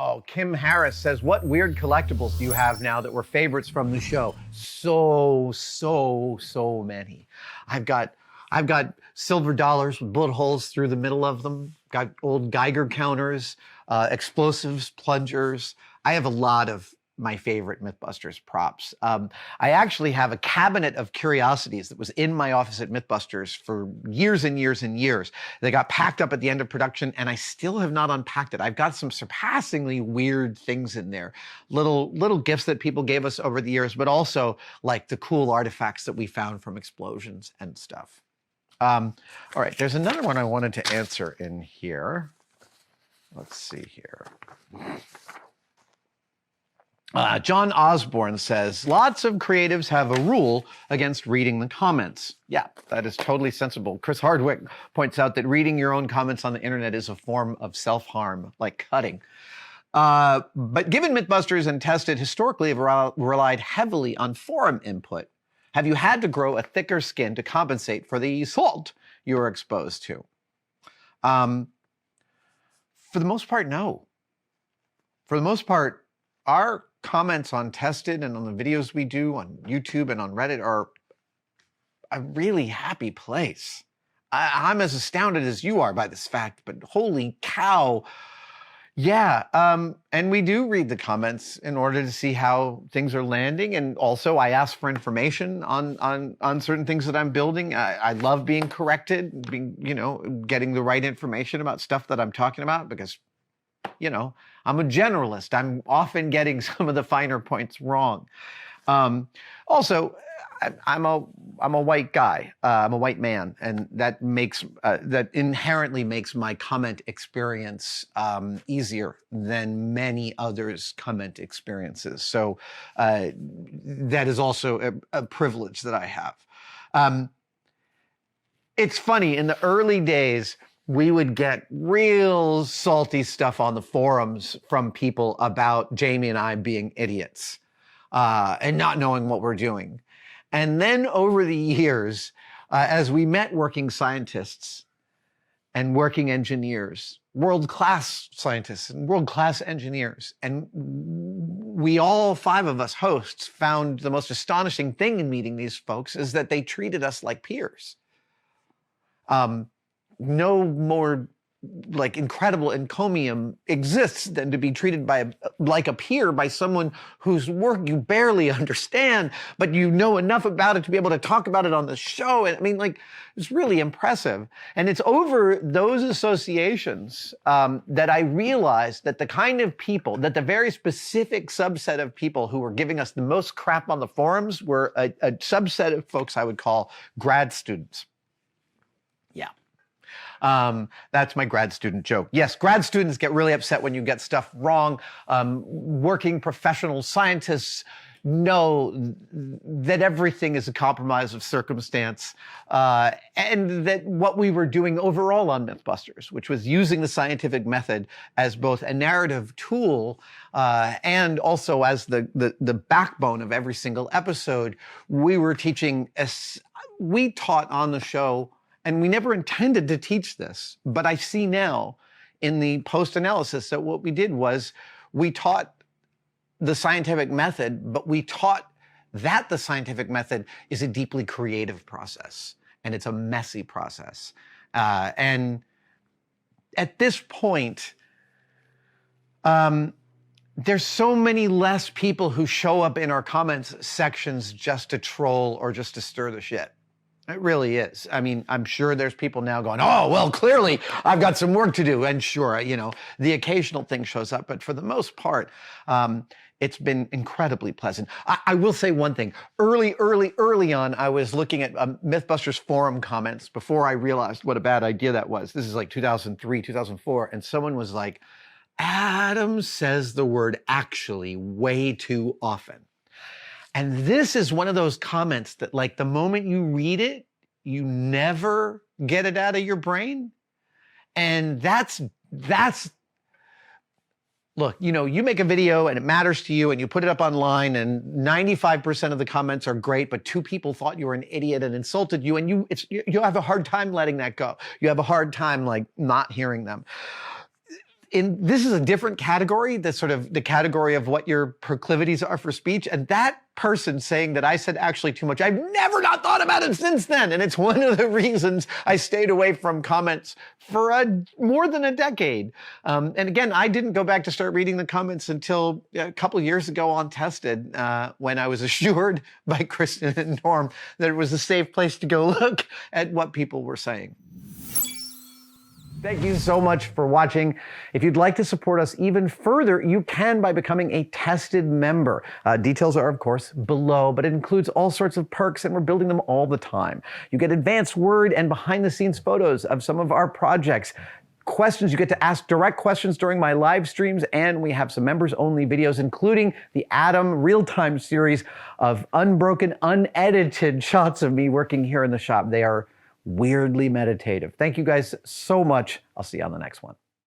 Oh, Kim Harris says, what weird collectibles do you have now that were favorites from the show? So many. I've got silver dollars with bullet holes through the middle of them. Got old Geiger counters, explosives, plungers. I have a lot of my favorite Mythbusters props. I actually have a cabinet of curiosities that was in my office at Mythbusters for years and years and years. They got packed up at the end of production, and I still have not unpacked it. I've got some surpassingly weird things in there, little gifts that people gave us over the years, but also like the cool artifacts that we found from explosions and stuff. All right, there's another one I wanted to answer in here. Let's see here. John Osborne says, lots of creatives have a rule against reading the comments. Yeah, that is totally sensible. Chris Hardwick points out that reading your own comments on the internet is a form of self-harm, like cutting. But given Mythbusters and Tested historically have relied heavily on forum input, have you had to grow a thicker skin to compensate for the salt you were exposed to? For the most part, no. For the most part, our comments on Tested and on the videos we do on YouTube and on Reddit are a really happy place. I'm as astounded as you are by this fact, but holy cow. Yeah, and we do read the comments in order to see how things are landing. And also I ask for information on certain things that I'm building. I love being corrected, getting the right information about stuff that I'm talking about because, I'm a generalist. I'm often getting some of the finer points wrong. Also, I'm a white guy. I'm a white man, and that inherently makes my comment experience easier than many others' comment experiences. So that is also a privilege that I have. It's funny, in the early days, we would get real salty stuff on the forums from people about Jamie and I being idiots and not knowing what we're doing. And then over the years, as we met working scientists and working engineers, world-class scientists and world-class engineers, and we all five of us hosts found the most astonishing thing in meeting these folks is that they treated us like peers. No more like incredible encomium exists than to be treated like a peer by someone whose work you barely understand, but you know enough about it to be able to talk about it on the show. And I mean, it's really impressive. And it's over those associations that I realized that the kind of people, that the very specific subset of people who were giving us the most crap on the forums were a subset of folks I would call grad students. Yeah. That's my grad student joke. Yes, grad students get really upset when you get stuff wrong. Working professional scientists know that everything is a compromise of circumstance, and that what we were doing overall on Mythbusters, which was using the scientific method as both a narrative tool and also as the backbone of every single episode, we were teaching, we taught on the show. And we never intended to teach this, but I see now in the post-analysis that what we did was we taught the scientific method, but we taught that the scientific method is a deeply creative process, and it's a messy process. And at this point, there's so many less people who show up in our comments sections just to troll or just to stir the shit. It really is. I mean, I'm sure there's people now going, oh, well, clearly I've got some work to do. And sure, the occasional thing shows up. But for the most part, it's been incredibly pleasant. I will say one thing. Early on, I was looking at Mythbusters forum comments before I realized what a bad idea that was. This is like 2003, 2004. And someone was like, Adam says the word actually way too often. And this is one of those comments that, like, the moment you read it, you never get it out of your brain. And that's, look, you make a video and it matters to you and you put it up online and 95% of the comments are great, but 2 people thought you were an idiot and insulted you, and you have a hard time letting that go. You have a hard time, like, not hearing them. this is a different category, the category of what your proclivities are for speech. And that person saying that I said actually too much, I've never not thought about it since then. And it's one of the reasons I stayed away from comments for more than a decade. And again, I didn't go back to start reading the comments until a couple years ago on Tested, when I was assured by Kristen and Norm that it was a safe place to go look at what people were saying. Thank you so much for watching. If you'd like to support us even further, you can by becoming a Tested member. Details are, of course, below, but it includes all sorts of perks, and we're building them all the time. You get advanced word and behind-the-scenes photos of some of our projects. Questions, you get to ask direct questions during my live streams, and we have some members-only videos, including the Adam real-time series of unbroken, unedited shots of me working here in the shop. They are weirdly meditative. Thank you guys so much. I'll see you on the next one.